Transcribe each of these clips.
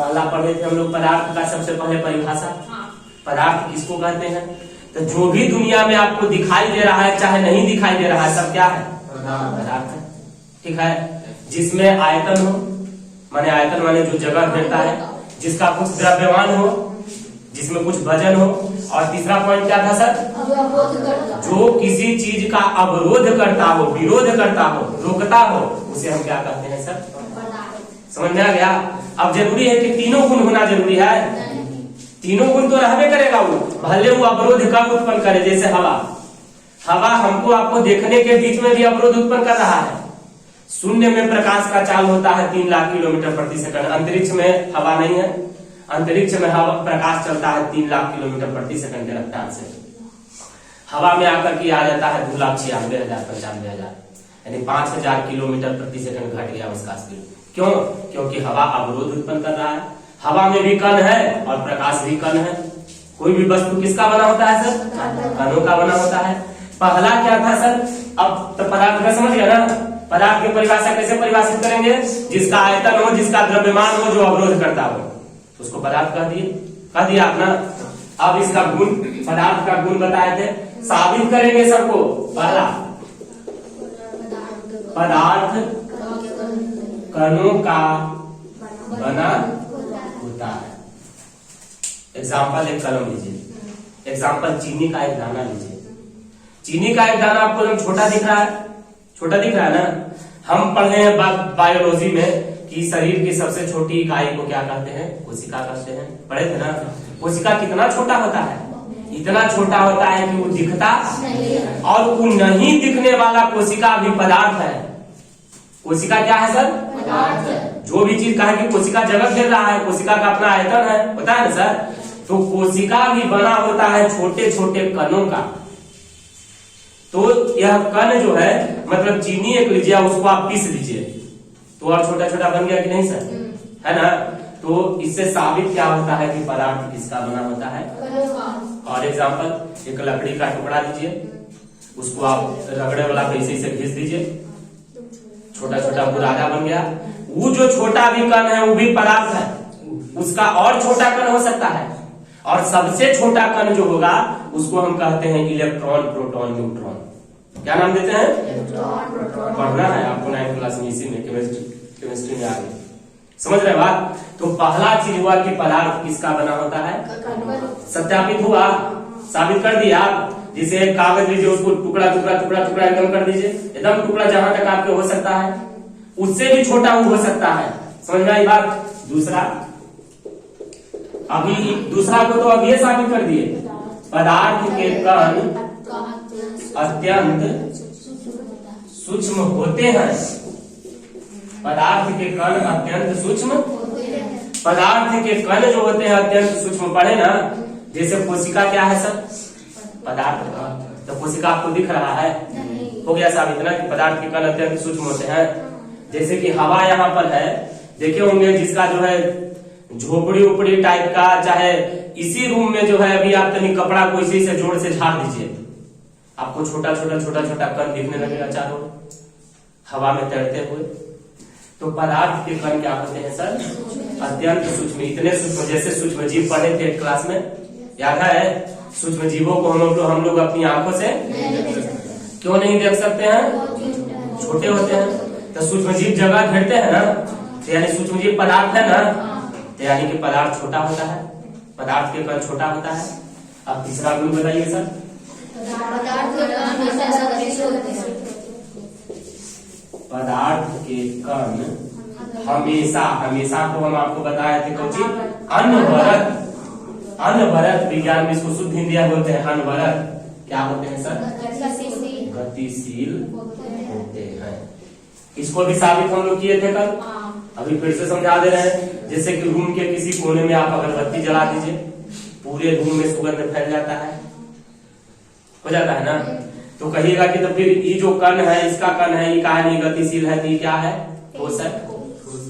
पहला पढ़े थे हम लोग पदार्थ का सबसे पहले परिभाषा। पदार्थ किसको कहते हैं? तो जो भी दुनिया में आपको दिखाई दे रहा है चाहे नहीं दिखाई दे रहा है सब क्या है? पदार्थ है। ठीक है, जिसमें आयतन हो, माने आयतन माने जो जगह घेरता है, जिसका कुछ द्रव्यमान हो, जिसमें कुछ वजन हो, और तीसरा पॉइंट क्या था सर? जो किसी चीज का अवरोध करता हो, विरोध करता हो, रोकता हो, उसे हम क्या कहते हैं सर? समझ में आ गया? अब जरूरी है कि तीनों गुण होना जरूरी है। तीनों गुण तो रहबे करेगा वो, भले वो अवरोध कब उत्पन्न करे। जैसे हवा, हवा हमको आपको देखने के बीच में भी अवरोध उत्पन्न कर रहा है। शून्य में प्रकाश का चाल होता है 3 लाख किलोमीटर प्रति सेकंड। अंतरिक्ष में हवा नहीं है, अंतरिक्ष में हवा प्रकाश चलता है 3 लाख किलोमीटर प्रति सेकंड के रफ्तार से। हवा में आकर के आ जाता है 2,96,95,000, यानी 5,000 किलोमीटर प्रति सेकंड घट गया उसका स्पीड। क्यों? क्योंकि हवा अवरोध उत्पन्न कर रहा है। हवा में भी कण है और प्रकाश भी कण है। कोई भी वस्तु किसका बना होता है सर? कणों का बना होता है। पहला क्या था सर? अब तो पदार्थ का समझ गया ना? पदार्थ की परिभाषा कैसे परिभाषित करेंगे? जिसका आयतन हो, जिसका द्रव्यमान हो, जो अवरोध करता हो, उसको पदार्थ कह दिया आप ना। अब इसका गुण, पदार्थ का गुण बताए थे, साबित करेंगे सबको। पहला, पदार्थ कणों का बना होता है। एग्जाम्पल एक कलम लीजिए, एग्जाम्पल चीनी का एक दाना लीजिए। चीनी का एक दाना आपको एकदम छोटा दिख रहा है, छोटा दिख रहा है ना? हम पढ़े हैं बायोलॉजी में कि शरीर की सबसे छोटी इकाई को क्या कहते हैं? कोशिका कहते हैं। पढ़े थे ना? कोशिका कितना छोटा होता है? इतना छोटा होता है कि वो दिखता और वो नहीं दिखने वाला कोशिका भी पदार्थ है। कोशिका क्या है सर? पदार्थ। जो भी चीज कहे कि कोशिका जगह घेर रहा है, कोशिका का अपना आयतन है, पता है ना सर? तो कोशिका भी बना होता है छोटे छोटे कणों का। तो यह कण जो है, मतलब चीनी एक लीजिए, उसको आप पीस लीजिए तो और छोटा छोटा बन गया कि नहीं सर? है ना? तो इससे साबित क्या होता है कि पदार्थ किसका बना होता है? और एग्जाम्पल, एक लकड़ी का टुकड़ा लीजिए, उसको आप रगड़े वाला पैसे से घिस दीजिए, छोटा छोटा बुरादा बन गया। वो जो छोटा भी कण है वो भी पदार्थ है। उसका और छोटा कण हो सकता है, और सबसे छोटा कण जो होगा उसको हम कहते हैं इलेक्ट्रॉन, प्रोटॉन, न्यूट्रॉन। क्या नाम देते हैं? पढ़ना है आपको 9th क्लास में, इसी में केमिस्ट्री में आगे। समझ रहे बात? तो पहला चीज हुआ कि पदार्थ किसका बना होता है? सत्यापित हुआ, साबित कर दिया। जिसे एक कागज लीजिए, उसको टुकड़ा टुकड़ा टुकड़ा टुकड़ा एकदम कर दीजिए, एकदम टुकड़ा जहां तक आपके हो सकता है, उससे भी छोटा हो सकता है। समझ में आई बात? दूसरा, अभी दूसरा को तो अब ये साबित कर दिए, पदार्थ के कण अत्यंत सूक्ष्म होते हैं। पदार्थ के कण अत्यंत सूक्ष्म, पदार्थ के कण जो होते हैं अत्यंत सूक्ष्म। पढ़े ना? जैसे कोशिका क्या है सर? पदार्थ का। तो कोशिका आपको दिख रहा है? हो गया साबित ना कि पदार्थ के कण अत्यंत सूक्ष्म होते हैं। जैसे कि हवा यहाँ पर है, देखे होंगे, जिसका जो है झोपड़ी उपड़ी टाइप का, चाहे इसी रूम में जो है, अभी आप तनी कपड़ा को इसी से जोड़ से झाड़ दीजिए, आपको छोटा छोटा छोटा छोटा कण दिखने लगेगा चारों हवा में तैरते हुए। तो पदार्थ के कण क्या होते हैं सर? अत्यंत सूक्ष्म। इतने सूक्ष्म, जैसे सूक्ष्म जीव पढ़े थे क्लास में, याद है? सूक्ष्म जीवों को हम लोग अपनी आंखों से क्यों नहीं देख सकते हैं? छोटे होते हैं। तो सूक्ष्म जीव जगह घेरते हैं ना, तो यानी सूक्ष्म जीव पदार्थ है ना, तो यानी कि पदार्थ छोटा होता है, पदार्थ के कण छोटा होता है। अब तीसरा गुण बताइए सर। पदार्थ के कण हमेशा, हमेशा को हम आपको बताए थे कौची? अनवरत। अनवरत, विज्ञान में इसको शुद्ध हिंदी बोलते हैं अनवरत। क्या होते हैं सर? गतिशील होते हैं। इसको भी साबित हम लोग किए थे कल, अभी फिर से समझा दे रहे हैं। जैसे कि रूम के किसी कोने में आप अगरबत्ती जला दीजिए, पूरे रूम में सुगंध फैल जाता है, हो जाता है ना? तो कहिएगा कि तो फिर ये जो कण है, इसका कण है, ये काहे नहीं गतिशील है? तो ये क्या है? ठोस है,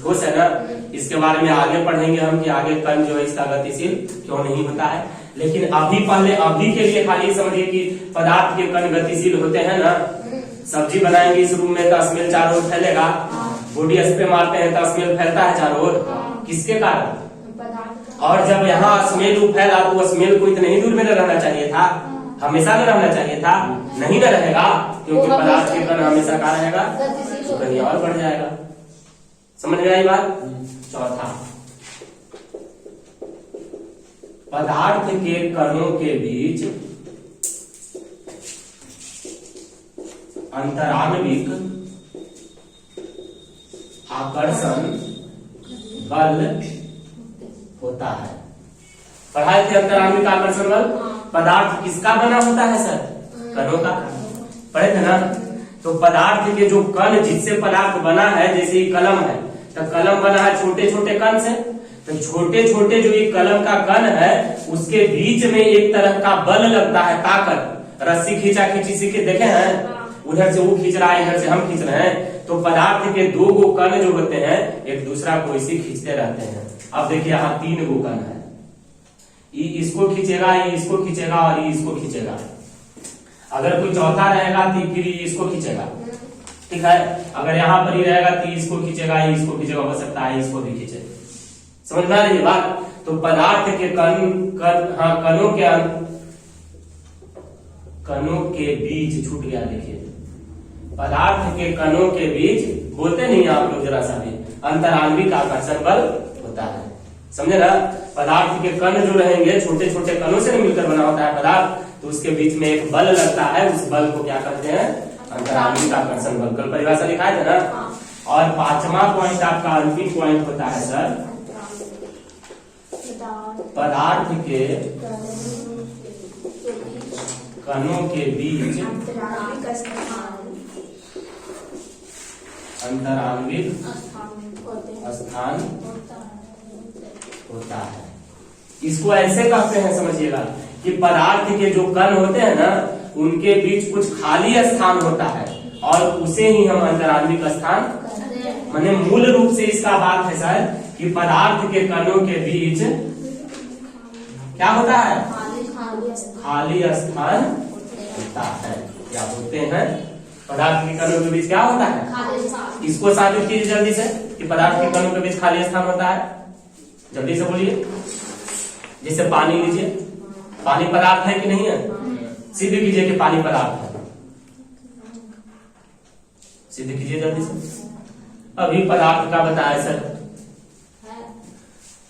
ठोस है ना? इसके बारे में आगे पढ़ेंगे हम कि आगे कण जो है इसका गतिशील क्यों नहीं होता है। लेकिन अभी पहले, अभी के लिए खाली समझिए कि पदार्थ के कण गतिशील होते हैं ना। सब्जी बनाएंगे इस रूम में तो स्मेल चारों ओर फैलेगा, बॉडी स्प्रे मारते हैं तो स्मेल फैलता है चारों ओर, किसके कारण? और जब यहाँ स्मेल फैला तो स्मेल को इतने ही दूर में रहना चाहिए था, हमेशा में रहना चाहिए था, नहीं न रहेगा, क्योंकि पदार्थ के कण हमेशा कहाँ रहेगा, तो कहीं और बढ़ जाएगा। समझ में आई बात। चौथा, पदार्थ के कणों के बीच अंतराण्विक आकर्षण बल होता है। पढ़ाए थे अंतराण्विक आकर्षण बल। पदार्थ किसका बना होता है सर, कणों का, पढ़े थे ना। तो पदार्थ के जो कण जिससे पदार्थ बना है, जैसे ही कलम है तो कलम बना है छोटे छोटे कण से, तो छोटे छोटे जो ये कलम का कण है उसके बीच में एक तरह का बल लगता है, ताकत, रस्सी खींचा खींची सीखे देखे हैं, उधर से वो खींच रहा है, इधर से हम खींच रहे हैं, तो पदार्थ के दो गो कण जो होते हैं एक दूसरा को इसी खींचते रहते हैं। अब देखिए यहाँ 3 गो कण है, ये इसको खींचेगा, ये इसको खींचेगा और ये इसको खींचेगा। अगर कोई चौथा रहेगा तो फिर इसको खींचेगा, ठीक है। अगर यहाँ पर ही रहेगा तो इसको खींचेगा, ये इसको खींचेगा, हो सकता है इसको भी खींचे। समझ में आ रही है बात। तो पदार्थ के कणों के बीच छूट गया, देखिए पदार्थ के कणों के बीच, बोलते नहीं आप लोग जरा सा भी, अंतराण्विक आकर्षण बल होता है। समझे ना। पदार्थ के कण जो रहेंगे छोटे छोटे कणों से मिलकर बना होता है पदार्थ, तो उसके बीच में एक बल लगता है, उस बल को क्या कहते हैं, अंतराण्विक आकर्षण बल। कल परिभाषा लिखाए थे ना। और 5वां पॉइंट आपका अंतिम पॉइंट होता है सर, पदार्थ के कणों के बीच अंतराण्विक स्थान होता है। इसको ऐसे कहते हैं, समझिएगा, कि पदार्थ के जो कण होते हैं ना उनके बीच कुछ खाली स्थान होता है और उसे ही हम अंतराण्विक स्थान, माने मूल रूप से इसका बात है सर कि पदार्थ के कणों के बीच क्या होता है, खाली स्थान होता है। क्या बोलते हैं, पदार्थ के कणों के बीच क्या होता है। इसको साबित कीजिए जल्दी से कि पदार्थ के कणों के बीच खाली स्थान होता है, जल्दी से बोलिए। जैसे पानी लीजिए, पानी पदार्थ है कि नहीं है, सिद्ध कीजिए कि पानी पदार्थ है, सिद्ध कीजिए जल्दी से। अभी पदार्थ का बताया सर,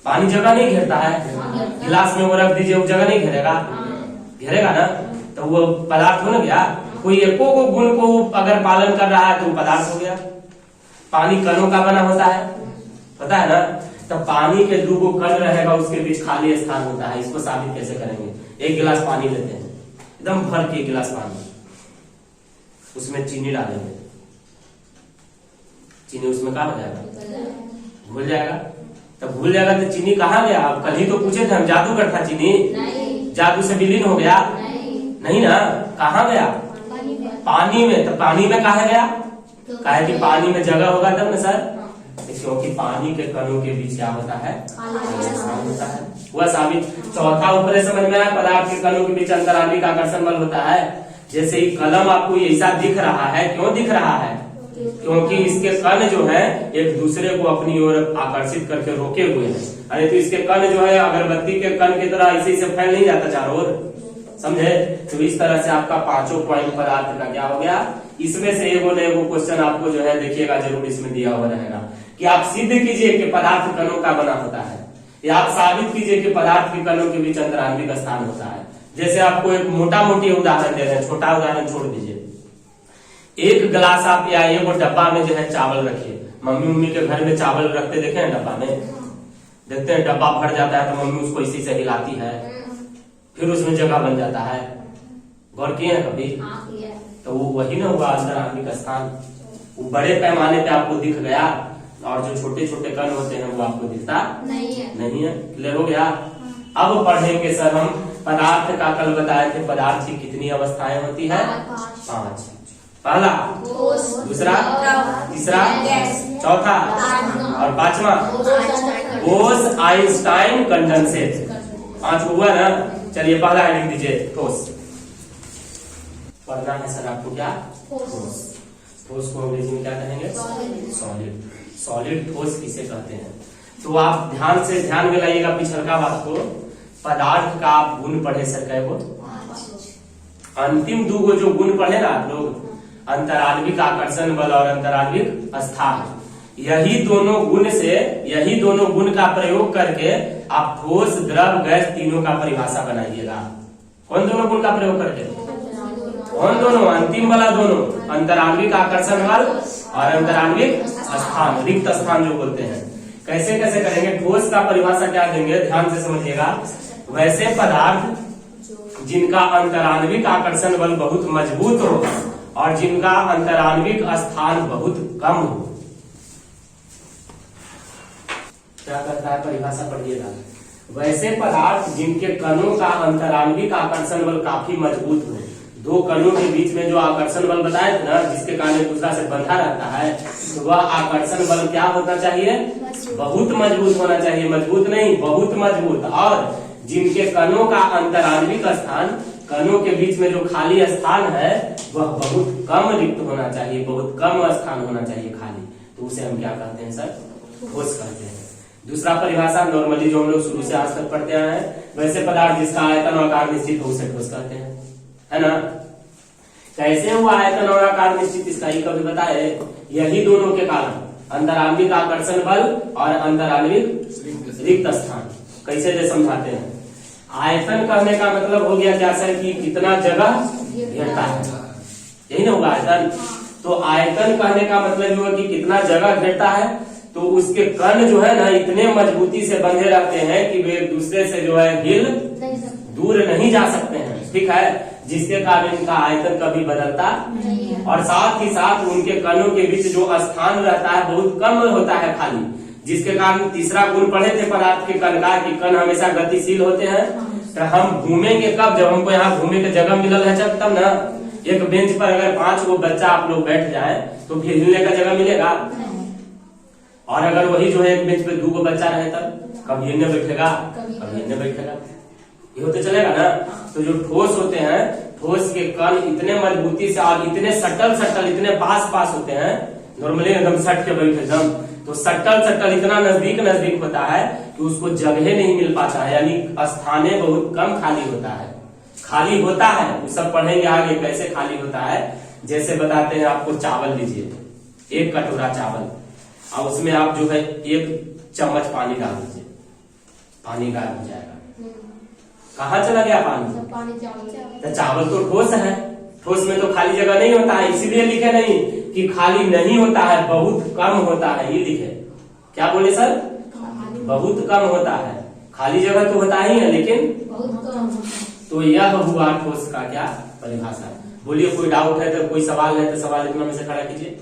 पानी जगह नहीं घेरता है, गिलास में वो रख दीजिए, वो जगह नहीं घेरेगा, घेरेगा ना, तो वो पदार्थ हो ना गया। कोई एको को गुण को अगर पालन कर रहा है तो वो पदार्थ हो गया। पानी कणों का बना होता है, पता है ना। तो पानी के 2 गो कण रहेगा, उसके बीच खाली स्थान होता है। इसको साबित कैसे करेंगे। एक गिलास पानी लेते हैं, एकदम भर के 1 गिलास पानी, उसमें चीनी डालेंगे, चीनी उसमें क्या हो जाएगा, घुल जाएगा। तो भूल जाएगा तो चीनी कहाँ गया। अब कल ही तो पूछे थे हम, जादूगर था चीनी, जादू से विलीन हो गया, नहीं ना, कहाँ गया, पानी में। तो पानी में कहा गया, कहा कि पानी में जगह होगा तब ना सर, क्योंकि पानी के कणों के बीच क्या होता है, होता है। हुआ साबित। चौथा ऊपर समझ में आया, पदार्थ के कणों के बीच अंतराण्विक आकर्षण बल होता है। जैसे ही कलम आपको ऐसा दिख रहा है, क्यों दिख रहा है, क्योंकि इसके कण जो है एक दूसरे को अपनी ओर आकर्षित करके रोके हुए हैं। अरे तो इसके कण जो है अगरबत्ती के कण की तरह ऐसे से फैल नहीं जाता चारों ओर, समझे। तो इस तरह से आपका 5 पॉइंट पदार्थ का क्या हो गया। इसमें से एगो न एगो क्वेश्चन आपको जो है देखिएगा जरूर इसमें दिया हुआ रहेगा कि आप सिद्ध कीजिए कि पदार्थ कणों का बना होता है, या आप साबित कीजिए कि पदार्थ के कणों के बीच अंतराण्विक स्थान होता है। जैसे आपको एक मोटा मोटी उदाहरण दे रहे हैं, छोटा उदाहरण छोड़ दीजिए। एक गिलास आप या एक डब्बा में जो है चावल रखिए। मम्मी के घर में चावल रखते देखे हैं डब्बा में, देखते हैं डब्बा भर जाता है तो मम्मी उसको इसी से हिलाती है, फिर उसमें जगह बन जाता है। गौर किए हैं कभी। तो वो वही ना हुआ अंतराण्विक स्थान। वो बड़े पैमाने पे आपको दिख गया और जो छोटे छोटे कण होते हैं वो आपको दिखता नहीं है। क्लियर हो गया। अब पढ़ेंगे सर हम पदार्थ का, कल बताए थे पदार्थ की कितनी अवस्थाएं होती है, 5। पहला, दूसरा, तीसरा, चौथा और 5वां बोस आइंस्टाइन कंडेंसेट। 5 हुआ ना। चलिए पहला लिख दीजिए ठोस। पढ़ना है सर आपको क्या, ठोस को अंग्रेजी में क्या कहेंगे, सॉलिड। सॉलिड ठोस किसे कहते हैं। तो आप ध्यान में लाइएगा पिछलका बात को। पदार्थ का आप गुण पढ़े सर कै गो? अंतिम 2 गो जो गुण पढ़े ना आप लोग, अंतराण्विक आकर्षण बल और अंतराण्विक स्थान, यही दोनों गुण का प्रयोग करके आप ठोस, द्रव, गैस तीनों का परिभाषा बनाइएगा। कौन दोनों गुण का प्रयोग करके? कौन दोनों? अंतिम वाला दोनों, अंतराण्विक आकर्षण बल और अंतराण्विक स्थान, रिक्त स्थान जो बोलते हैं। कैसे कैसे करेंगे? ठोस का परिभाषा क्या देंगे, ध्यान से समझिएगा। वैसे पदार्थ जिनका अंतराण्विक आकर्षण बल बहुत मजबूत हो और जिनका अंतराण्विक स्थान बहुत कम हो। क्या करता है परिभाषा पढ़िएगा। वैसे पदार्थ जिनके कणों का अंतराण्विक आकर्षण बल काफी मजबूत हो, 2 कणों के बीच में जो आकर्षण बल बताए थे ना, जिसके कारण एक दूसरा से बंधा रहता है, तो वह आकर्षण बल क्या होना चाहिए? बहुत मजबूत होना चाहिए। मजबूत नहीं, बहुत मजबूत। और जिनके कणों का अंतराण्विक स्थान, कणों के बीच में जो खाली स्थान है, वह बहुत कम रिक्त होना चाहिए, बहुत कम स्थान होना चाहिए खाली। तो उसे हम क्या कहते हैं सर? ठोस कहते हैं। दूसरा परिभाषा नॉर्मली जो हम लोग शुरू से आज तक पढ़ते आए हैं, वैसे पदार्थ जिसका आयतन और आकार निश्चित हो उसे ठोस कहते हैं, है ना। कैसे हुआ आयतन और आकार निश्चित, इसका ही कभी बताए। यही दोनों के कारण, अंतराण्विक आकर्षण बल और अंतराण्विक रिक्त स्थान। कैसे दे समझाते हैं। आयतन कहने का मतलब हो गया क्या सर कि कितना जगह घेरता है, यही ना हुआ आयतन। तो आयतन कहने का मतलब हुआ कि कितना जगह घेरता है। तो उसके कण जो है ना इतने मजबूती से बंधे रहते हैं कि वे एक दूसरे से जो है हिल दूर नहीं जा सकते हैं, ठीक है। जिसके कारण इनका आयतन कभी बदलता नहीं, और साथ ही साथ उनके कणों के बीच जो स्थान रहता है बहुत कम होता है खाली। जिसके कारण तीसरा गुण पढ़े थे पदार्थ के कण का, कि कण हमेशा गतिशील होते हैं। तो हम घूमेंगे कब? जब हमको यहाँ घूमने की जगह मिलल है तब ना। एक बेंच पर अगर 5 गो बच्चा आप लोग बैठ जाए तो फिर हिलने का जगह मिलेगा। और अगर वही जो है एक बेंच पे 2 गो बच्चा रहे तब कभी हिलने बैठेगा, कभी हिलने बैठेगा, ये होते चलेगा ना। तो जो ठोस होते हैं, ठोस के कण इतने मजबूती से और इतने सटल इतने पास होते हैं, नॉर्मली एकदम सट के बैठे एकदम, तो सटल इतना नजदीक होता है कि उसको जगह नहीं मिल पाता है, यानी स्थाने बहुत कम खाली होता है। खाली होता है वो सब पढ़ेंगे आगे कैसे खाली होता है। जैसे बताते हैं आपको, चावल लीजिए, 1 कटोरा चावल, और उसमें आप जो है 1 चम्मच पानी डाल दीजिए, पानी गायब हो जाएगा। कहाँ चला गया पानी? तो चावल तो ठोस है, ठोस में तो खाली जगह नहीं होता है, इसीलिए लिखे नहीं कि खाली नहीं होता है, बहुत कम होता है, ये लिखे। क्या बोले सर? बहुत कम होता है, खाली जगह तो होता ही है लेकिन बहुत कम। तो यह हुआ ठोस का क्या परिभाषा। बोलिए कोई डाउट है तो, कोई सवाल है तो सवाल इतना में से खड़ा कीजिए।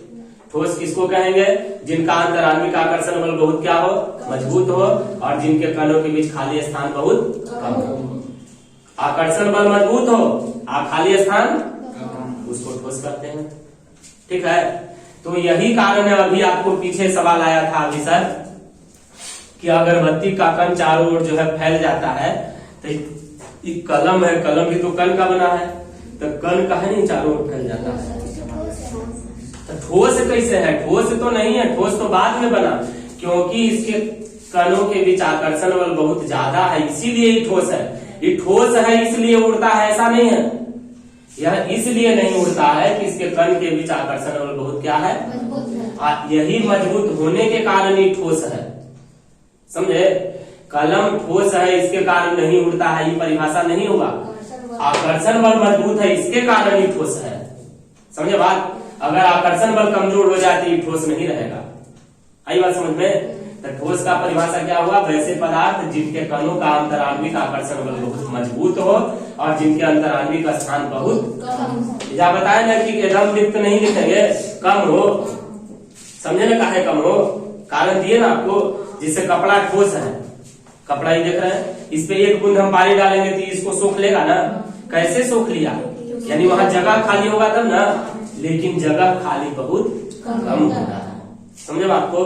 ठोस किसको कहेंगे? जिनका अंतराण्विक आकर्षण बल बहुत क्या हो? मजबूत हो, और जिनके कणों के बीच खाली स्थान बहुत कम हो। आकर्षण बल मजबूत हो और खाली स्थान, उसको ठोस करते हैं, ठीक है। तो यही कारण है, अभी आपको पीछे सवाल आया था अभी सर, कि अगरबत्ती का कण चारों ओर जो है फैल जाता है, तो कलम है, कलम भी तो कण का बना है, तो कण का है नहीं चारों ओर फैल जाता है। तो ठोस कैसे है? ठोस तो नहीं है, ठोस तो बाद में बना, क्योंकि इसके कणों के बीच आकर्षण बल बहुत ज्यादा है, इसीलिए ये ठोस है। ये ठोस है इसलिए उड़ता है, ऐसा नहीं है। यह इसलिए नहीं उड़ता है कि इसके कण के बीच आकर्षण बल बहुत क्या है? यही मजबूत होने के कारण ये ठोस है, समझे। कलम ठोस है इसके कारण नहीं उड़ता है, ये परिभाषा नहीं होगा। आकर्षण बल मजबूत है इसके कारण ये ठोस है, समझे बात। अगर आकर्षण बल कमजोर हो जाए तो ये ठोस नहीं रहेगा। आई बात समझ में। तो ठोस का परिभाषा क्या हुआ? वैसे पदार्थ जिनके कणों का अंतराण्विक आकर्षण बल बहुत मजबूत हो और जिनके अंतराण्विक स्थान बहुत कम। या बताए ना कि एकदम रिक्त नहीं लिखेंगे, कम हो, समझे ना काहे कम हो? कारण दिए ना आपको। जिससे कपड़ा ठोस है, कपड़ा ही देख रहे हैं, इस पे 1 बूंद हम पानी डालेंगे तो इसको सोख लेगा ना। कैसे सोख लिया? यानी वहां जगह खाली होगा तब ना, लेकिन जगह खाली बहुत कम होता है, समझे बात को।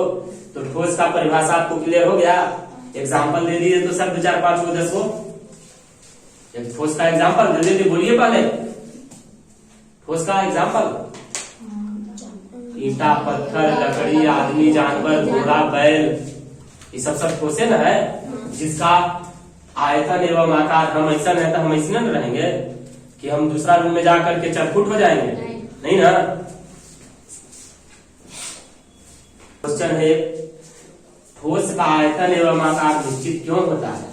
तो ठोस का परिभाषा आपको क्लियर हो गया। एग्जाम्पल दे दीजिए तो सर 2 4 5 10 को एक ठोस का एग्जाम्पल दे दीजिए। बोलिए पहले ठोस का एग्जाम्पल। ईटा, पत्थर, लकड़ी, आदमी, जानवर, घोड़ा, बैल, ये सब ठोसे न है, जिसका आयतन एवं आकार हम ऐसा है तो हम ऐसे न रहेंगे कि हम दूसरा रूम में जाकर के चरफुट हो जाएंगे, नहीं ना। क्वेश्चन है, ठोस का आयतन एवं आकार निश्चित क्यों होता है?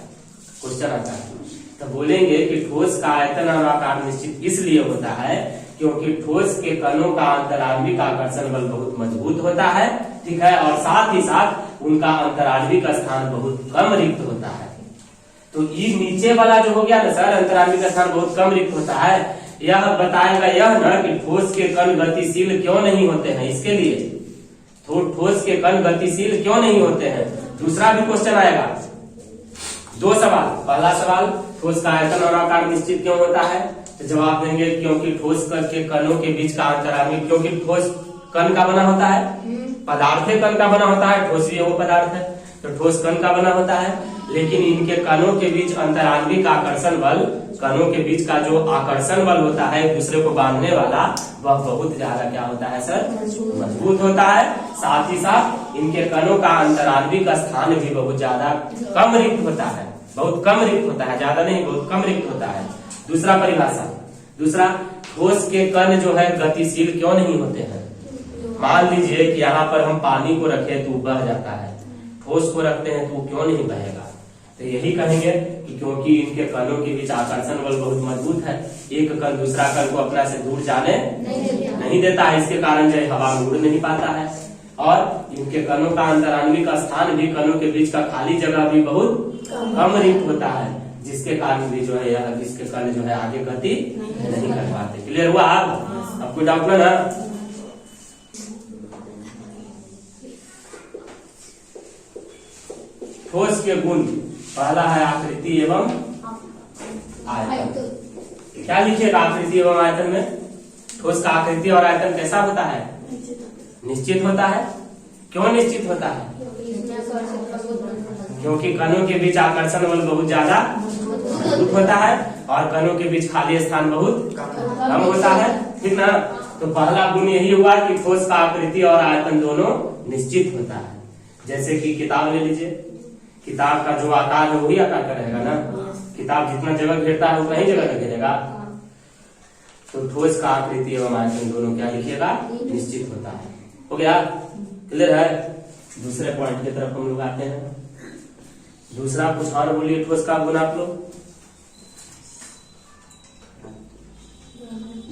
क्वेश्चन आता है तो बोलेंगे कि ठोस का आयतन और आकार निश्चित इसलिए होता है क्योंकि ठोस के कणों का अंतराण्विक आकर्षण बल बहुत मजबूत होता है, ठीक है, और साथ ही साथ उनका अंतराण्विक स्थान बहुत कम रिक्त होता है। तो ये नीचे वाला जो हो गया ना सर, अंतराण्विक स्थान बहुत कम रिक्त होता है, यह बताएगा यह ना कि ठोस के कण गतिशील क्यों नहीं होते हैं। इसके लिए तो ठोस के कण गतिशील क्यों नहीं होते हैं। दूसरा भी क्वेश्चन आएगा, दो सवाल। पहला सवाल, ठोस का आयतन और आकार निश्चित क्यों होता है, तो जवाब देंगे क्योंकि ठोस के कणों के बीच का अंतराण्विक, क्योंकि ठोस कण का बना होता है, पदार्थ कण का बना होता है, ठोस भी वो पदार्थ है, तो ठोस कण का बना होता है, लेकिन इनके कणों के बीच अंतराण्विक आकर्षण बल, कणों के बीच का जो आकर्षण बल होता है एक दूसरे को बांधने वाला, वह बहुत ज्यादा क्या होता है सर, मजबूत होता है। साथ ही साथ इनके कणों का अंतराण्विक स्थान भी बहुत ज्यादा कम रिक्त होता है, बहुत कम रिक्त होता है, ज्यादा नहीं बहुत कम रिक्त होता है। दूसरा परिभाषा, दूसरा, ठोस के कण जो है गतिशील क्यों नहीं होते हैं। मान लीजिए कि यहाँ पर हम पानी को रखे तो बह जाता है, ठोस को रखते हैं तो क्यों नहीं बहेगा, तो यही कहेंगे कि क्योंकि इनके कणों के बीच आकर्षण बल बहुत मजबूत है, एक कण दूसरा कण को अपना से दूर जाने नहीं देता है, इसके कारण जो हवा में उड़ नहीं पाता है, और इनके कणों का अंतराण्विक स्थान भी, कणों के बीच का खाली जगह भी बहुत कम रिक्त होता है, जिसके कारण भी जो है यह इसके कण जो है आगे गति नहीं कर पाते। क्लियर हुआ? अब कोई डाउट ना? ठोस के गुण, पहला है आकृति एवं आयतन। क्या लिखिएगा आकृति एवं आयतन में? ठोस का आकृति और आयतन कैसा होता है? निश्चित होता है। क्यों निश्चित होता है? क्योंकि कणों के बीच आकर्षण बल बहुत ज्यादा मजबूत होता है और कणों के बीच खाली स्थान बहुत कम होता है, ठीक ना। तो पहला गुण यही हुआ कि ठोस का आकृति और आयतन दोनों निश्चित होता है। जैसे कि किताब ले लीजिए, किताब का जो आकार है वही आकार का रहेगा ना, किताब जितना जगह घेरता है वो कहीं जगह न घेरेगा। तो ठोस का आकृति एवं आयतन दोनों क्या लिखिएगा? निश्चित होता है। हो गया? क्लियर है? दूसरे पॉइंट की तरफ हम लोग आते हैं। दूसरा कुछ और बोलिए ठोस का गुण आप लोग।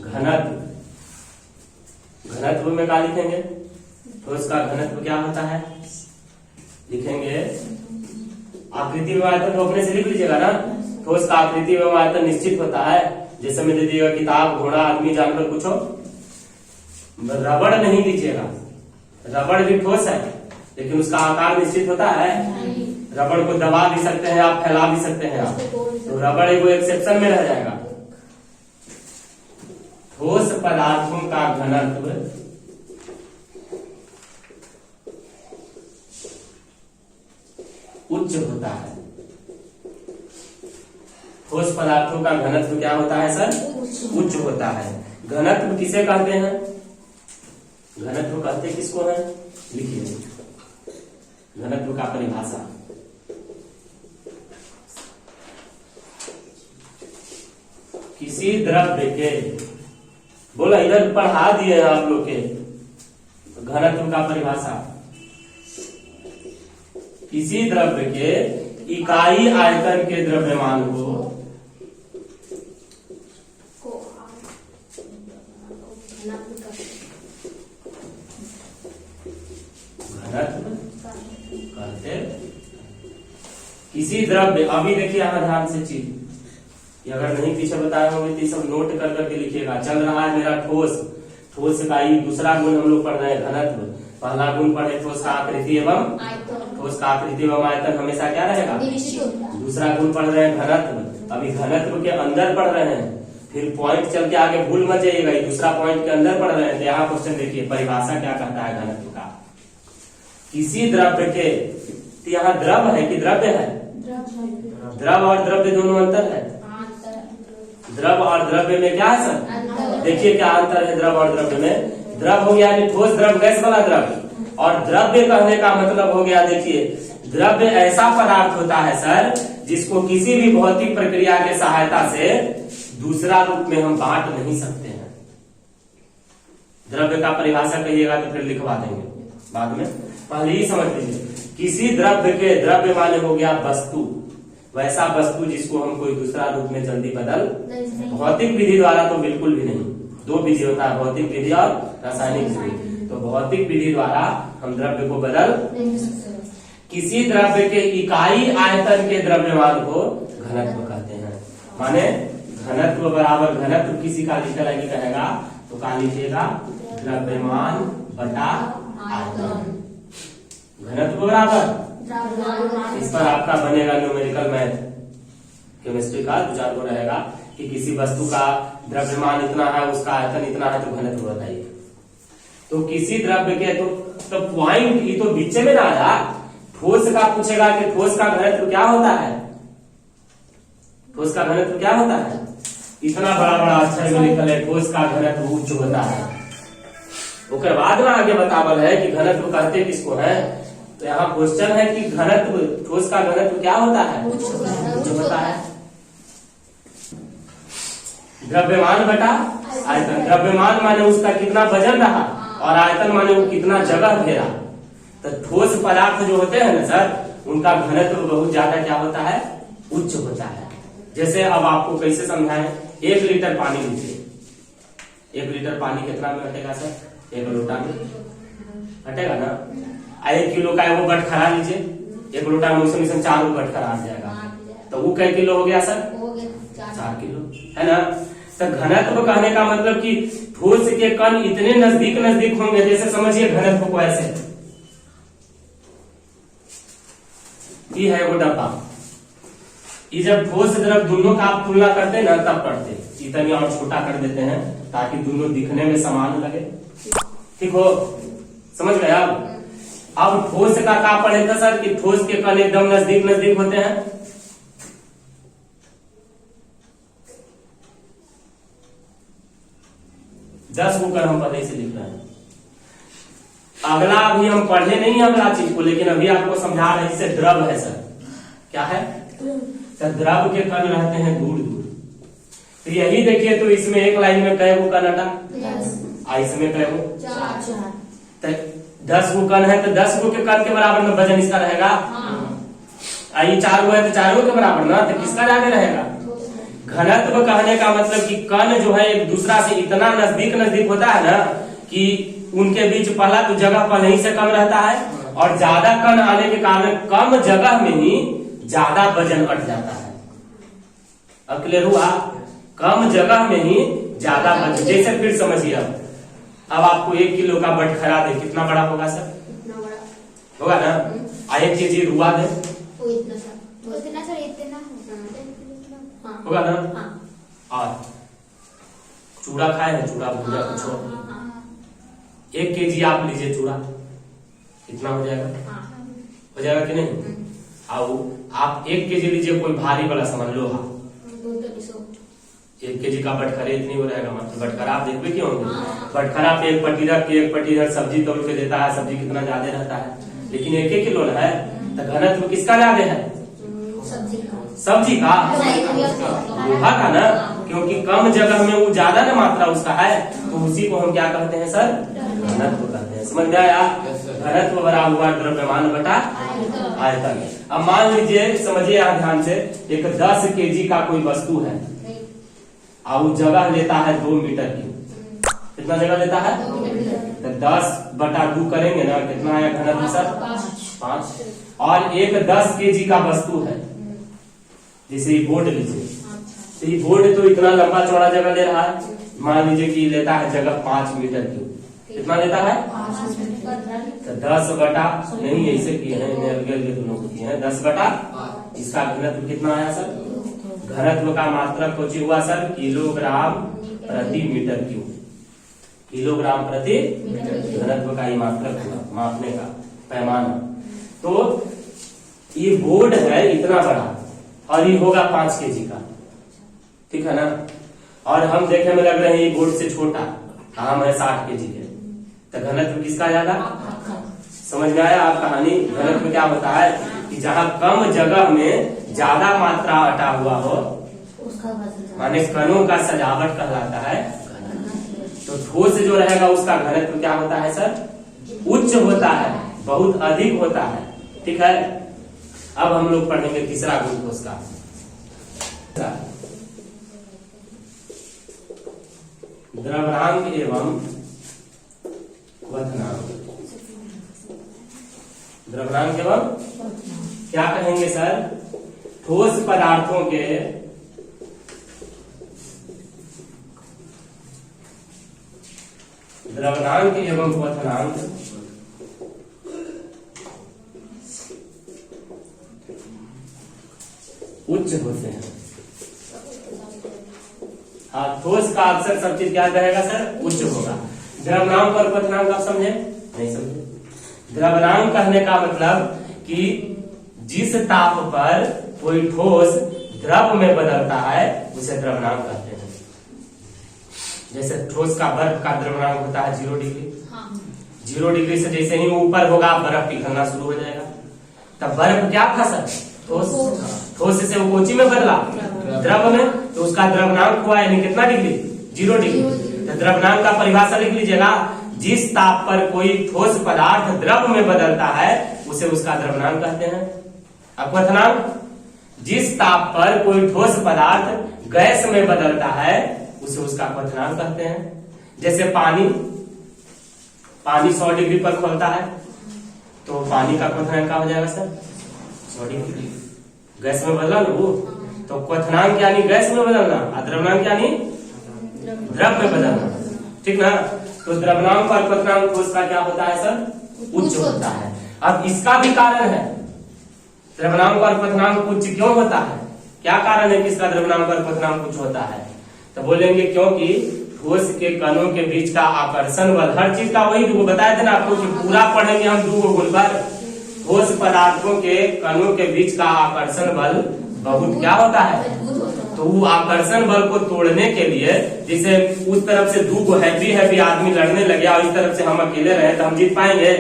घनत्व, घनत्व में क्या लिखेंगे? ठोस का घनत्व क्या होता है? लिखेंगे आकृति एवं आयतन तो अपने से लिख लीजिएगा ना। ठोस का आकृति एवं आयतन निश्चित होता है। जैसे में दे दिएगा किताब, घोड़ा, आदमी, जानवर, कुछ हो। रबड़ नहीं दीजिएगा, रबड़ भी ठोस है लेकिन उसका आकार निश्चित होता है। रबड़ को दबा भी सकते हैं आप, फैला भी सकते हैं आप, तो रबड़ एक एक्सेप्शन में रह जाएगा। ठोस पदार्थों का घनत्व उच्च होता है। ठोस पदार्थों का घनत्व क्या होता है सर? उच्च होता है। घनत्व किसे कहते हैं? घनत्व कहते किसको है? लिखिए घनत्व का परिभाषा। किसी द्रव्य के, बोला इधर पढ़ा दिए आप लोग के, घनत्व का परिभाषा, किसी द्रव्य के इकाई आयतन के द्रव्यमान को घनत्व कहते। किसी द्रव्य, अभी देखिए यहाँ ध्यान से चीज, ये अगर नहीं पीछे बताए होंगे तो सब नोट कर करके लिखिएगा। चल रहा है मेरा ठोस, ठोस का ही दूसरा गुण हम लोग पढ़ रहे हैं घनत्व। पहला गुण पढ़े ठोस का आकृति एवं, ठोस का आकृति एवं आयतन हमेशा क्या रहेगा? दूसरा गुण पढ़ रहे हैं घनत्व। अभी घनत्व के अंदर पढ़ रहे हैं, फिर पॉइंट चल के आगे भूल मत जाइएगा, दूसरा पॉइंट के अंदर पढ़ रहे हैं। तो यहाँ क्वेश्चन देखिए परिभाषा क्या कहता है घनत्व का। किसी द्रव्य के, तो यहाँ द्रव है कि द्रव्य है? द्रव और द्रव्य दोनों अंतर है। द्रव और द्रव्य में क्या है सर? देखिए क्या अंतर है द्रव और द्रव्य में। द्रव हो गया ठोस द्रव, गैस वाला द्रव, और द्रव्य कहने का मतलब हो गया, देखिए द्रव्य ऐसा पदार्थ होता है सर जिसको किसी भी भौतिक प्रक्रिया के सहायता से दूसरा रूप में हम बांट नहीं सकते हैं। द्रव्य का परिभाषा कहिएगा तो फिर लिखवा देंगे बाद में, पहले ही समझ लीजिए। किसी द्रव्य के, द्रव्य माने हो गया वस्तु, वैसा वस्तु जिसको हम कोई दूसरा रूप में जल्दी बदल, भौतिक विधि द्वारा तो बिल्कुल भी नहीं। दो विधि होता है, भौतिक विधि और रासायनिक विधि। तो भौतिक विधि द्वारा हम द्रव्य को बदल, किसी द्रव्य के इकाई आयतन के द्रव्यमान को घनत्व कहते हैं। माने घनत्व बराबर, घनत्व किसी का लिखा कहेगा तो क्या लिखिएगा, द्रव्यमान बटा आयतन। घनत्व बराबर, इस पर आपका बनेगा न्यूमेरिकल मैथ केमिस्ट्री का 2-4 को रहेगा कि किसी वस्तु का द्रव्यमान इतना है, उसका आयतन इतना है, तो घनत्व बताइए। तो किसी द्रव्य के तो पॉइंट ये तो बीच में ना आया, ठोस का पूछेगा कि ठोस का घनत्व क्या होता है, ठोस का घनत्व क्या होता है, इतना बड़ा बड़ा अक्षर में लिखल है ठोस का घनत्व उच्च होता है। उसके बाद में आगे बतावल है कि घनत्व कहते किसको है। तो यहाँ क्वेश्चन है कि घनत्व, ठोस का घनत्व क्या होता है, उच्च होता है। द्रव्यमान बटा आयतन, द्रव्यमान माने उसका कितना वजन रहा और आयतन माने वो कितना जगह घेरा। तो ठोस पदार्थ जो होते हैं ना सर, उनका घनत्व बहुत ज्यादा क्या होता है, उच्च होता है। जैसे अब आपको कैसे समझाएं, 1 लीटर पानी लीजिए, 1 लीटर पानी कितना में घटेगा सर, 1 लोटा में घटेगा ना। 1 किलो का वो बटखरा लीजिए, 1 लोटा में उसमें 4 बटखरा आ जाएगा, तो वो कै किलो हो गया सर, 4 किलो है ना। तो घनत्व कहने का मतलब कि ठोस के कण इतने नजदीक नजदीक होंगे, जैसे समझिए घनत्व को ऐसे, ये है वो डब्बा, ये जब ठोस द्रव दोनों का आप तुलना करते हैं ना तब पढ़ते, इतना और छोटा कर देते हैं ताकि दोनों दिखने में समान लगे, ठीक हो, समझ गए आप। अब ठोस का क्या पढ़ेगा सर कि ठोस के कण एकदम नजदीक नजदीक होते हैं। दस को कर हम पहले से लिख रहे हैं। अगला अभी हम पढ़े नहीं है अगला चीज को, लेकिन अभी आपको समझा रहे, इससे द्रव है सर, क्या है, तो द्रव के कण रहते हैं दूर दूर। तो यही देखिए, तो इसमें एक लाइन में कै वो कण हटा, इसमें कै वो 10 गो कण है, तो 10 गो के कण के बराबर में वजन इसका रहेगा। ये 4 गो है तो 4 गो के बराबर ना, तो किसका ज्यादा रहेगा। घनत्व कहने का मतलब कि कण जो है एक दूसरा से इतना नजदीक नजदीक होता है ना कि उनके बीच पहला तो जगह पहले ही से कम रहता है, और ज्यादा कण आने के कारण कम जगह में ही ज्यादा वजन अट जाता है। अब क्लियर हुआ, कम जगह में ही ज्यादा वजन। जैसे फिर समझिए, अब आपको 1 किलो का बटखरा दे, कितना बड़ा होगा सर, होगा ना। 1 केजी रुआ दे, होगा ना। और चूड़ा खाए हैं, चूड़ा भूजा कुछ 1 केजी आप लीजिए चूड़ा, कितना हो जाएगा, हो जाएगा कि नहीं। आओ आप 1 केजी लीजिए कोई भारी वाला सामान, लोहा, 1 केजी का बटखरे इतनी हो रहेगा। मतलब बटखरा आप देखते क्यों होंगे, बटखरा पे 1 पट्टी रख के 1 पट्टी इधर सब्जी तोड़ के देता है, सब्जी कितना ज्यादा रहता है, लेकिन 1 किलो है। तो घनत्व किसका ज्यादा है, सब्जी का, लोहा का ना, क्योंकि कम जगह में वो ज्यादा ना मात्रा उसका है, तो उसी को हम क्या कहते हैं सर, घनत्व कहते हैं। समझ में आया। घनत्व बराबर हुआ द्रव्यमान बटा आयतन। अब मान लीजिए, समझिए यहाँ ध्यान से, एक 10 केजी का कोई वस्तु है और वो जगह लेता है 2 मीटर की, कितना जगह लेता है, तो 10/2 करेंगे ना, कितना आया घनत्व सर, 5। और एक 10 केजी का वस्तु है, जैसे ये बोर्ड लीजिए, तो ये बोर्ड तो इतना लंबा चौड़ा जगह ले रहा है, मान लीजिए कि लेता है जगह 5 मीटर की, कितना लेता है, तो 10/, नहीं ऐसे किए हैं, अलग अलग दोनों को किए हैं, 10/, इसका घनत्व कितना आया सर, घनत्व का मात्रक कुछ हुआ सर, किलोग्राम प्रति मीटर क्यूब, किलोग्राम प्रति घनत्व का ही मात्रक हुआ, मापने का पैमाना। तो ये बोर्ड है इतना बड़ा और ये होगा 5 केजी का, ठीक है ना। और हम देखने में लग रहे हैं ये बोर्ड से छोटा, हम है 60 केजी के, तो घनत्व किसका ज्यादा, समझ में आया आप कहानी। घनत्व क्या होता है कि जहाँ कम जगह में ज्यादा मात्रा अटा हुआ हो, माने कणों का सजावट कहलाता है। तो ठोस जो रहेगा उसका घनत्व क्या होता है सर? उच्च होता है, बहुत अधिक होता है। ठीक है, अब हम लोग पढ़ेंगे तीसरा गुण ठोस का। द्रवणांक एवं क्वथनांक। द्रवणांक एवं क्या कहेंगे सर? ठोस पदार्थों के द्रवणांक एवं क्वथनांक उच्च होते हैं। हाँ, ठोस का अक्सर सब चीज क्या रहेगा सर? उच्च होगा। द्रवणांक और क्वथनांक आप समझे? नहीं समझे? द्रवणांक कहने का मतलब कि जिस ताप पर कोई ठोस द्रव में बदलता है उसे द्रवणांक कहते हैं। जैसे ठोस का बर्फ का द्रवणांक होता है 0 डिग्री। 0 डिग्री से जैसे ही ऊपर होगा बर्फ पिघलना शुरू हो जाएगा। तब बर्फ क्या था सर? ठोस। ठोस से वो कोची में बदला द्रव में, तो उसका द्रवणांक हुआ यानी कितना डिग्री? 0 डिग्री। तो द्रवणांक का परिभाषा लिख लीजिएगा, जिस ताप पर कोई ठोस पदार्थ द्रव में बदलता है उसे उसका द्रवणांक कहते हैं। क्वथनांक, जिस ताप पर कोई ठोस पदार्थ गैस में बदलता है उसे उसका क्वथनांक कहते हैं। जैसे पानी 100 डिग्री पर खोलता है तो पानी का क्वथनांक क्या हो जाएगा सर? 100 डिग्री। गैस में बदला ना वो, तो क्वथनांक यानी गैस में बदलना और द्रवणांक यानी द्रव में बदलना। ठीक ना? तो द्रवणांक और क्वथनांक ठोस का क्या होता है सर? उच्च होता है। अब इसका भी कारण है, द्रवणांक और क्वथनांक उच्च क्यों होता है? क्या कारण है कि इसका द्रवणांक और क्वथनांक उच्च होता है? तो बोलेंगे क्योंकि ठोस के कणों के बीच का आकर्षण बल, हर चीज का वही दुगो बताया था ना आपको कि पूरा पढ़ेंगे हम दुगो गुण पर। ठोस पदार्थों के कणों के बीच का आकर्षण बल बहुत क्या होता है? तो वो आकर्षण बल को तोड़ने के लिए, जैसे उस तरफ से दो हैवी आदमी लड़ने लगे और इस तरफ से हम अकेले रहे तो हम जीत पाएंगे,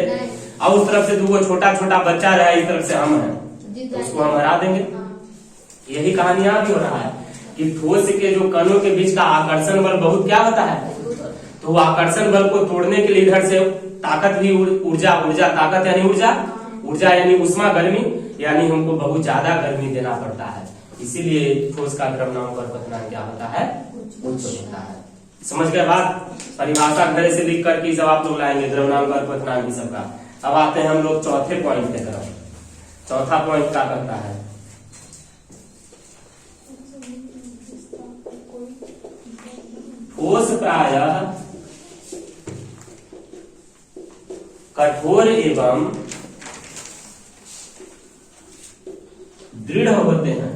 और उस तरफ से दो छोटा बच्चा रहे इस तरफ से हम हैं तो उसको हम हरा देंगे। यही कहानी यहाँ भी हो रहा है कि ठोस के जो कणों के बीच का आकर्षण बल बहुत क्या होता है? तो वो आकर्षण बल को तोड़ने के लिए इधर से ताकत भी ऊर्जा ताकत यानी ऊर्जा यानी उष्मा गर्मी, यानी हमको बहुत ज्यादा गर्मी देना पड़ता है। इसीलिए ठोस का द्रवणांक और क्वथनांक क्या होता है? उच्च होता है। समझ गए बात? परिभाषा घर से लिख करके सब आप लोग लाएंगे द्रवणांक और क्वथनांक की सबका। अब आते हैं हम लोग चौथे पॉइंट की तरफ। चौथा पॉइंट क्या करता है? ठोस प्रायः कठोर एवं दृढ़ होते हैं।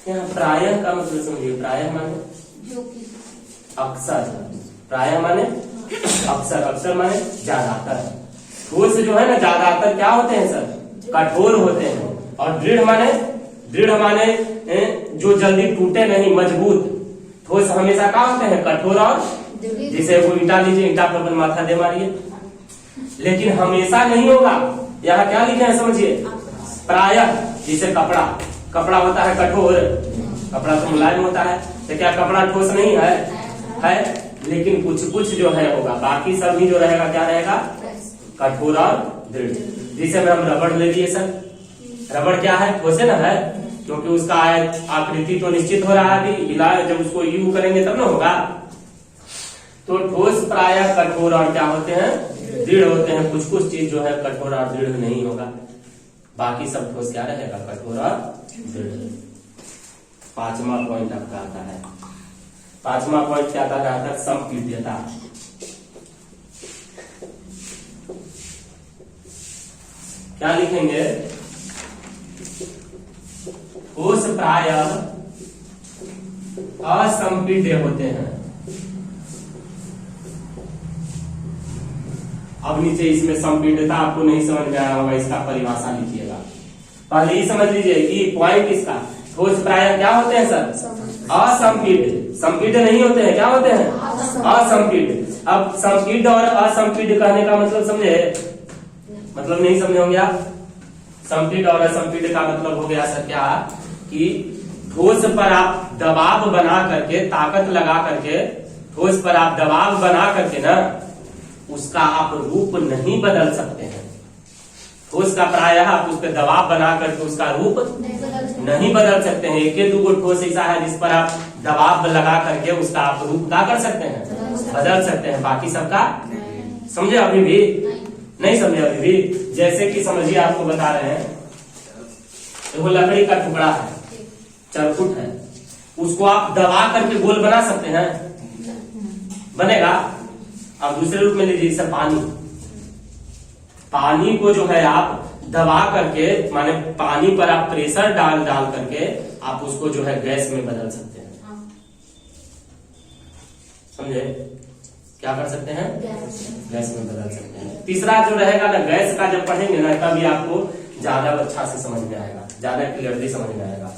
यहाँ प्रायः का मतलब समझिए, प्रायः माने अक्सर, प्रायः माने अक्सर, अक्सर माने ज्यादातर। ठोस जो है ना ज्यादातर क्या होते हैं सर? कठोर होते हैं। और दृढ़ माने जो जल्दी टूटे नहीं, मजबूत। ठोस हमेशा क्या होते हैं? कठोर और, जैसे वो ईंटा लीजिए, ईंटा पर माथा दे मारिए, लेकिन हमेशा नहीं होगा। यहाँ क्या लिखे हैं समझिए, प्रायः। जैसे कपड़ा होता है कठोर, कपड़ा तो मुलायम होता है, तो क्या कपड़ा ठोस नहीं है? लेकिन कुछ जो है होगा, बाकी सभी जो रहेगा क्या रहेगा? कठोर और दृढ़। जैसे में हम रबड़ ले लिए सर, रबड़ क्या है? ठोस है ना, है, क्योंकि उसका आकृति तो निश्चित हो रहा है अभी, हिला जब उसको यू करेंगे तब ना होगा। तो ठोस प्रायः कठोर और क्या होते हैं? दृढ़ होते हैं। कुछ चीज जो है कठोर और दृढ़ नहीं होगा, बाकी सब ठोस क्या रहेगा? कठोर और दृढ़। पांचवा पॉइंट आपका आता है। पांचवा पॉइंट क्या आता है? संपीड्यता। क्या लिखेंगे? ठोस प्रायः असंपीड्य होते हैं। अब नीचे इसमें संपीड्यता आपको नहीं समझ में आया होगा, इसका परिभाषा लिखिएगा। पहले ही समझ लीजिए कि पॉइंट इसका, ठोस प्रायः क्या होते हैं सर? असंपीड्य। संपीड्य नहीं होते हैं, क्या होते हैं? असंपीड्य। अब संपीड्य और असंपीड्य कहने का मतलब समझे, मतलब नहीं समझे होंगे आप। संपीड और असंपीड का मतलब हो गया सर क्या कि ठोस पर आप दबाव बना करके, ताकत लगा करके, ठोस पर आप दबाव बना करके ना उसका आप रूप नहीं बदल सकते हैं। ठोस का प्रायः आप उस पर दबाव बना करके उसका रूप नहीं बदल सकते हैं। एक दो ठोस ऐसा है जिस पर आप दबाव लगा करके उसका आप रूप क्या कर सकते हैं, बदल सकते हैं, बाकी सबका समझे अभी भी नहीं समझे अभी भी। जैसे कि समझिए आपको बता रहे हैं, वो लकड़ी का टुकड़ा है, चरखुट है, उसको आप दबा करके गोल बना सकते हैं, बनेगा। अब दूसरे रूप में लीजिए जैसे पानी को जो है आप दबा करके, माने पानी पर आप प्रेशर डाल करके आप उसको जो है गैस में बदल सकते हैं, समझे। क्या कर सकते हैं, गैस में बदल सकते हैं। तीसरा जो रहेगा ना, गैस का जब पढ़ेंगे ना तभी आपको ज्यादा अच्छा से समझ में आएगा, ज्यादा क्लियरली समझ में आएगा।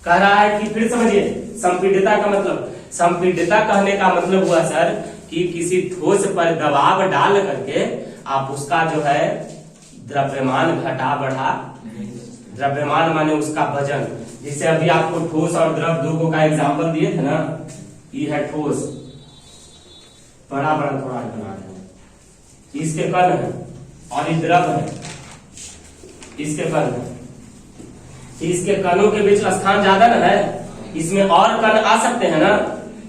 कह रहा है कि फिर समझिए संपीडिता का मतलब। संपीडिता कहने का मतलब हुआ सर कि किसी ठोस पर दबाव डाल करके आप उसका जो है द्रव्यमान घटा बढ़ा, द्रव्यमान माने उसका वजन। जैसे अभी आपको ठोस और द्रव दो का एग्जांपल दिए थे ना, ये है ठोस, बड़ा बड़ा थोड़ा बना है, इसके कण है, और ये द्रव है, इसके कण है। इसके कणों के बीच स्थान ज्यादा ना है, इसमें और कण आ सकते हैं ना,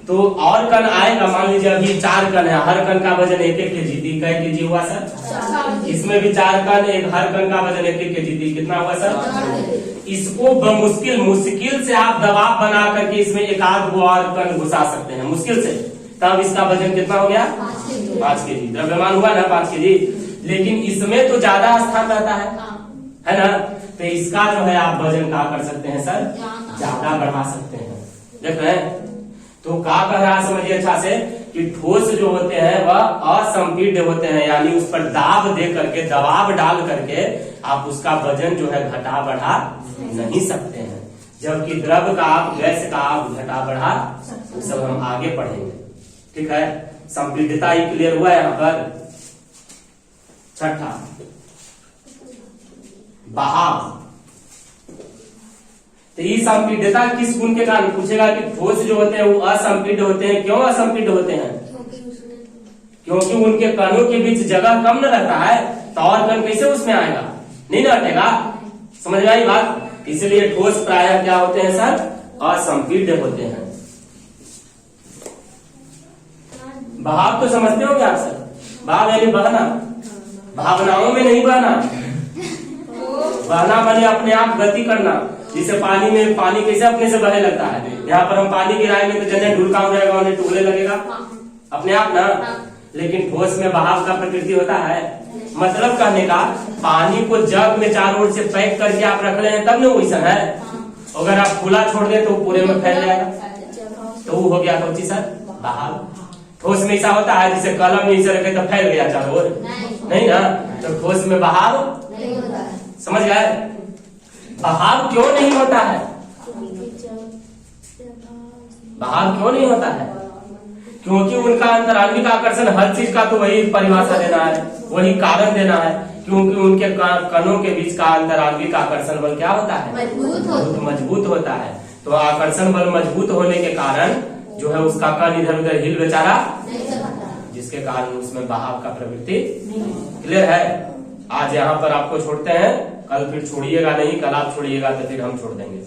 तो और कण आएगा। मान लीजिए अभी 4 कण है, हर कण का वजन 1-1 kg, कै केजी हुआ सर। इसमें भी 4 कण, एक हर कण का वजन 1-1 kg, कितना हुआ सर। इसको मुश्किल से आप दबाव बना करके इसमें एक आध वो और कण घुसा सकते हैं, मुश्किल से, तब इसका वजन कितना हो गया, 5 kg। द्रव्यमान हुआ ना 5 kg, लेकिन इसमें तो ज्यादा स्थान रहता है ना, तो इसका जो है आप वजन क्या कर सकते हैं सर, ज्यादा बढ़ा सकते हैं। देख रहे हैं, तो क्या कह रहा है समझिए अच्छा से कि ठोस जो होते हैं वह असंपीड्य होते हैं, यानी उस पर दाब दे करके, दबाव डाल करके आप उसका वजन जो है घटा बढ़ा नहीं सकते हैं। जबकि द्रव का आप, गैस का आप घटा बढ़ा, वो सब हम आगे पढ़ेंगे, ठीक है। संपीड्यता ही क्लियर हुआ यहाँ पर। छठा बहाव। तो ये संपीड्यता किस गुण के कारण पूछेगा कि ठोस जो होते हैं वो असंपीड्य होते हैं। क्यों असंपीड्य होते हैं, क्योंकि उनके कणों के बीच जगह कम न रहता है, तो और कण कैसे उसमें आएगा, नहीं न हटेगा। समझ में आई बात। इसलिए ठोस प्रायः क्या होते हैं सर, असंपीड्य होते हैं। बहाव तो समझते होंगे आप सर, बहाव यानी बहना, भावनाओं में नहीं बहना। बहना माने अपने आप गति करना। जैसे पानी में, पानी कैसे अपने से बहने लगता है, यहाँ पर हम पानी गिराएंगे तो जैसे ढुलका हो जाएगा, उन्हें टूटने लगेगा अपने आप ना। लेकिन ठोस में बहाव का प्रकृति होता है। मतलब कहने का, पानी को जग में चारों ओर से पैक करके आप रख रहे हैं तब ना वैसा है। अगर आप खुला छोड़ दे तो पूरे में फैल जाएगा, तो वो हो गया कौन सर, बहाव। ठोस में ऐसा होता है जैसे कलम ऐसे रखे तो फैल गया चारों ओर, नहीं ना, तो ठोस में बहाव समझ गए। बहाव क्यों नहीं होता है, बहाव क्यों नहीं होता है, क्योंकि उनका अंतरांगिक आकर्षण, हर चीज का तो वही परिभाषा देना है, वही कारण देना है। क्योंकि उनके कणों के बीच का अंतरांगिक आकर्षण बल क्या होता है, मजबूत होता है। तो आकर्षण बल मजबूत होने के कारण जो है उसका कण इधर उधर हिल बेचारा, जिसके कारण उसमें बहाव का प्रवृत्ति। क्लियर है। आज यहाँ पर आपको छोड़ते हैं, कल फिर छोड़िएगा नहीं, कल आप छोड़िएगा तो फिर हम छोड़ देंगे।